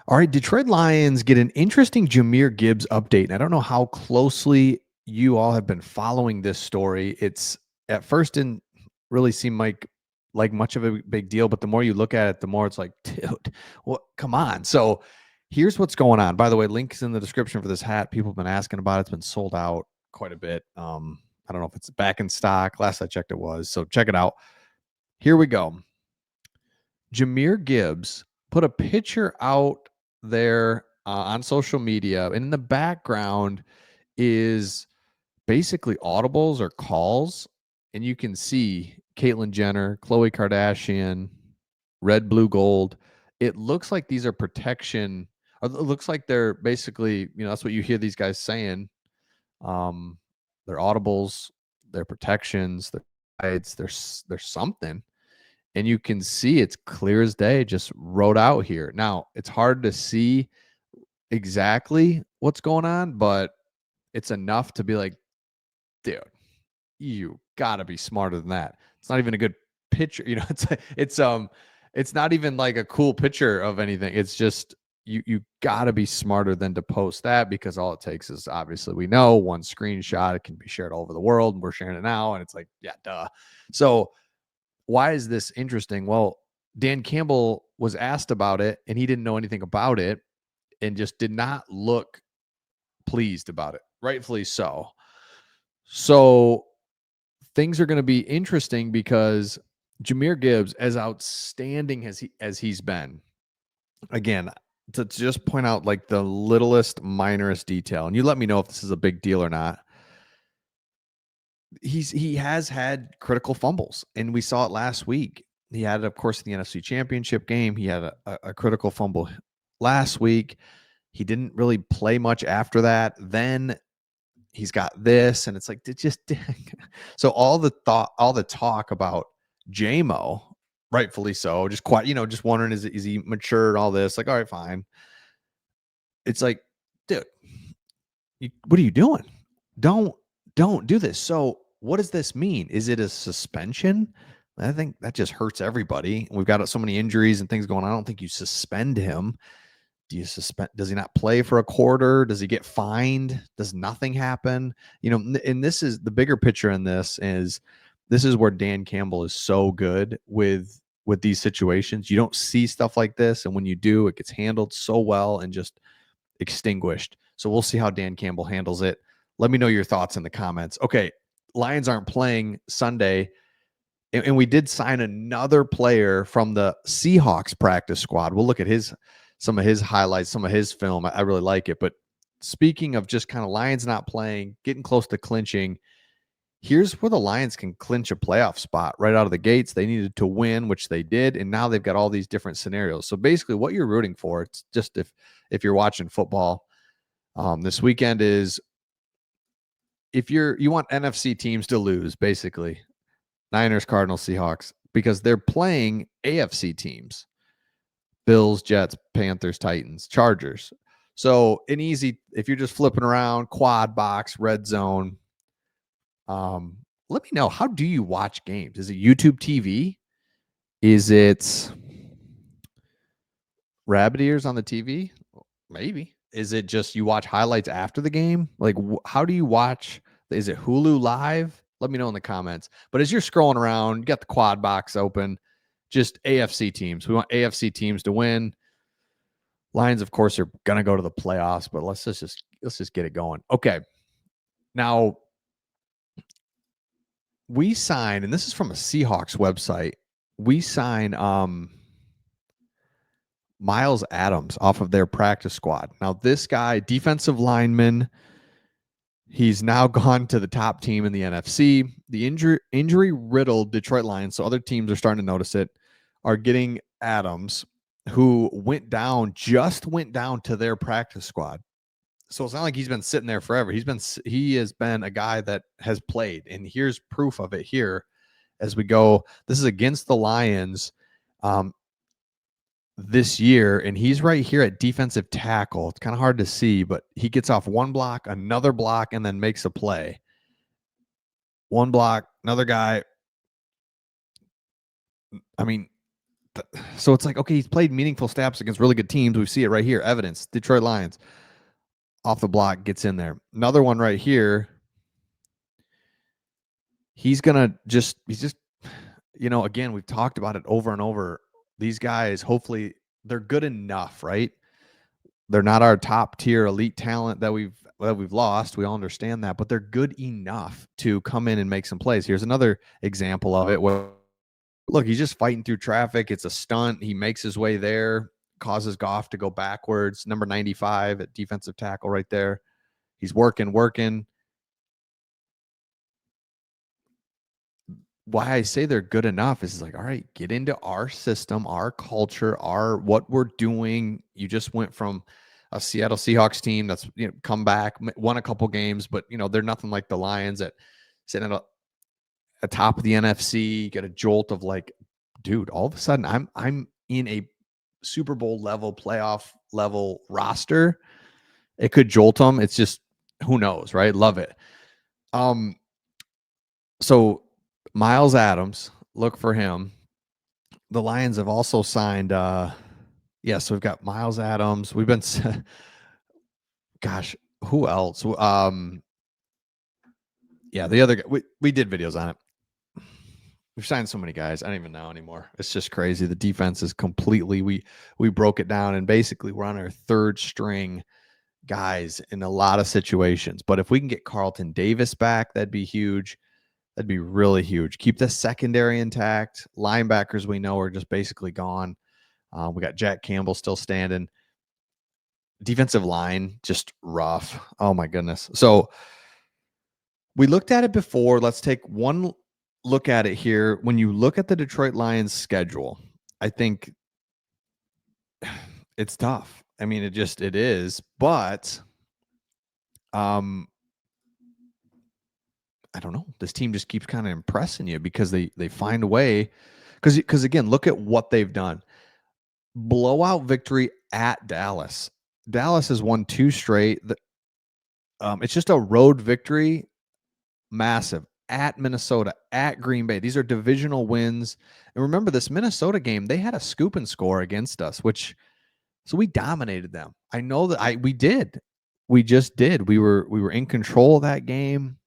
All right, Detroit Lions get an interesting Jahmyr Gibbs update. And I don't know how closely you all have been following this story. It's at first didn't really seem like much of a big deal, but the more you look at it, the more it's like, dude, what? Come on. So here's what's going on. By the way, links in the description for this hat. People have been asking about it. It's been sold out quite a bit. I don't know if it's back in stock. Last I checked, it was. So check it out. Here we go. Jahmyr Gibbs put a picture out there on social media, and in the background is basically audibles or calls, and you can see Caitlyn Jenner, Khloe Kardashian, red, blue, gold. It looks like these are protection. It looks like they're basically, that's what you hear these guys saying. Um, they're audibles, they're protections, they're guides, there's something, and you can see it's clear as day, just wrote out here. Now, it's hard to see exactly what's going on, but it's enough to be like, dude, you got to be smarter than that. It's not even a good picture, it's not even like a cool picture of anything. It's just you got to be smarter than to post that, because all it takes is, obviously, we know, one screenshot. It can be shared all over the world, and we're sharing it now, and it's like, yeah, duh. So why is this interesting? Well, Dan Campbell was asked about it, and he didn't know anything about it and just did not look pleased about it. Rightfully so. So things are going to be interesting, because Jahmyr Gibbs, as outstanding as he's been, again, to just point out like the littlest, minorest detail, and you let me know if this is a big deal or not. He has had critical fumbles, and we saw it last week. He had it, of course, in the NFC Championship game. He had a critical fumble last week. He didn't really play much after that. Then he's got this, and it's like, so all the talk about JMO, rightfully so, just quite, just wondering, is he mature? All this, like, all right, fine. It's like, dude, what are you doing? Don't do this. So what does this mean? Is it a suspension? I think that just hurts everybody. We've got so many injuries and things going on. I don't think you suspend him. Do you suspend? Does he not play for a quarter? Does he get fined? Does nothing happen? And this is the bigger picture in this is where Dan Campbell is so good with these situations. You don't see stuff like this, and when you do, it gets handled so well and just extinguished. So we'll see how Dan Campbell handles it. Let me know your thoughts in the comments. Okay, Lions aren't playing Sunday, and we did sign another player from the Seahawks practice squad. We'll look at some of his highlights, some of his film. I really like it. But speaking of just kind of Lions not playing, getting close to clinching, here's where the Lions can clinch a playoff spot right out of the gates. They needed to win, which they did, and now they've got all these different scenarios. So basically, what you're rooting for, it's just if you're watching football this weekend, is if you want NFC teams to lose, basically Niners, Cardinals, Seahawks, because they're playing AFC teams: Bills, Jets, Panthers, Titans, Chargers. So an easy, if you're just flipping around, quad box, red zone. Let me know, how do you watch games? Is it YouTube TV? Is it rabbit ears on the TV? Maybe. Is it just you watch highlights after the game? Like, how do you watch? Is it Hulu Live? Let me know in the comments. But as you're scrolling around, you got the quad box open, just AFC teams. We want AFC teams to win. Lions, of course, are going to go to the playoffs, but let's just get it going. Okay. Now, we sign, and this is from a Seahawks website. We sign Myles Adams off of their practice squad. Now, this guy, defensive lineman, he's now gone to the top team in the NFC. The injury riddled Detroit Lions, so other teams are starting to notice it, are getting Adams, who went down to their practice squad. So it's not like he's been sitting there forever. He has been a guy that has played, and here's proof of it here as we go. This is against the Lions this year, and he's right here at defensive tackle. It's kind of hard to see, but he gets off one block, another block, and then makes a play. One block, another guy. I mean, So it's like, okay, he's played meaningful snaps against really good teams. We see it right here. Evidence. Detroit Lions off the block gets in there. Another one right here. He's just, again, we've talked about it over and over. These guys, hopefully, they're good enough, right? They're not our top tier elite talent that we've lost. We all understand that, but they're good enough to come in and make some plays. Here's another example of it where, look, he's just fighting through traffic. It's a stunt. He makes his way there, causes Goff to go backwards. Number 95 at defensive tackle right there. He's working. Why I say they're good enough is like, all right, get into our system, our culture, our what we're doing. You just went from a Seattle Seahawks team that's come back, won a couple games, but they're nothing like the Lions that sitting at a top of the NFC. Get a jolt of like, dude, all of a sudden I'm in a Super Bowl level, playoff level roster. It could jolt them. It's just who knows, right? Love it. So Myles Adams, look for him. The Lions have also signed so we've got Myles Adams. We've been gosh, who else? The other guy, we did videos on it. We've signed so many guys. I don't even know anymore. It's just crazy. The defense is completely we broke it down and basically we're on our third string guys in a lot of situations. But if we can get Carlton Davis back, that'd be huge. That'd be really huge. Keep the secondary intact. Linebackers we know are just basically gone. We got Jack Campbell still standing. Defensive line, just rough. Oh my goodness. So we looked at it before. Let's take one look at it here. When you look at the Detroit Lions schedule, I think it's tough. I mean, it is, but I don't know. This team just keeps kind of impressing you because they find a way. Because again, look at what they've done. Blowout victory at Dallas. Dallas has won 2 straight. It's just a road victory, massive. At Minnesota, at Green Bay. These are divisional wins. And remember this Minnesota game, they had a scoop and score against us, so we dominated them. I know that we did. We just did. We were in control of that game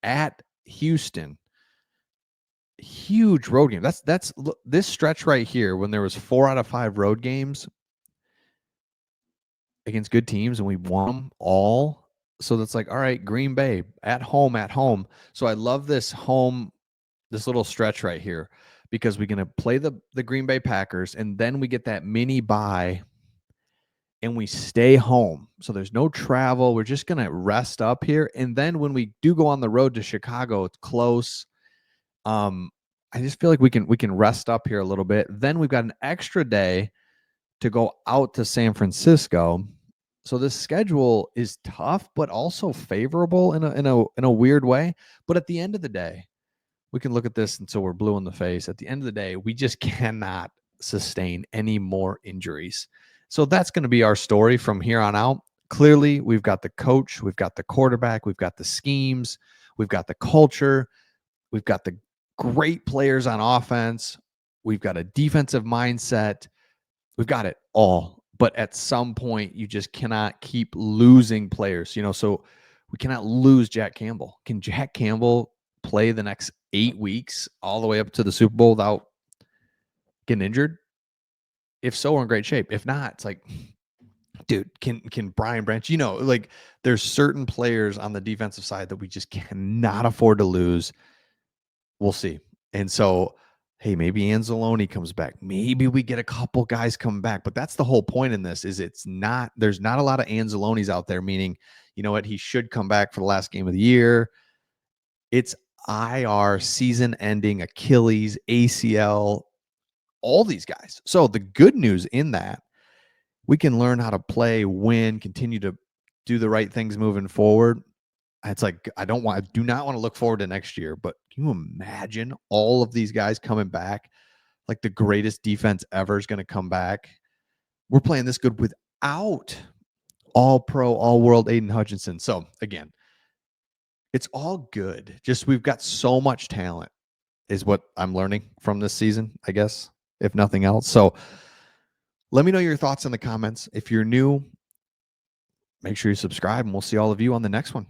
at Houston. Huge road game. That's this stretch right here when there was 4 out of 5 road games against good teams and we won them all. So that's like, all right, Green Bay at home. So I love this little stretch right here because we're going to play the Green Bay Packers and then we get that mini bye and we stay home. So there's no travel. We're just going to rest up here. And then when we do go on the road to Chicago, it's close. I just feel like we can rest up here a little bit. Then we've got an extra day to go out to San Francisco. So this schedule is tough, but also favorable in a weird way. But at the end of the day, we can look at this until we're blue in the face. At the end of the day, we just cannot sustain any more injuries. So that's going to be our story from here on out. Clearly, we've got the coach, we've got the quarterback, we've got the schemes, we've got the culture, we've got the great players on offense, we've got a defensive mindset. We've got it all. But at some point, you just cannot keep losing players, so we cannot lose Jack Campbell. Can Jack Campbell play the next 8 weeks all the way up to the Super Bowl without getting injured? If so, we're in great shape. If not, it's like, dude, can Brian Branch, like there's certain players on the defensive side that we just cannot afford to lose. We'll see. And so, hey, maybe Anzalone comes back. Maybe we get a couple guys come back. But that's the whole point in this is there's not a lot of Anzalones out there, meaning, you know what, he should come back for the last game of the year. It's IR, season-ending, Achilles, ACL, all these guys. So the good news in that, we can learn how to play, win, continue to do the right things moving forward. It's like I do not want to look forward to next year, but can you imagine all of these guys coming back? Like the greatest defense ever is going to come back. We're playing this good without all-pro, all-world Aiden Hutchinson. So again, it's all good. Just we've got so much talent is what I'm learning from this season, I guess. if nothing else. So let me know your thoughts in the comments. If you're new, make sure you subscribe, and we'll see all of you on the next one.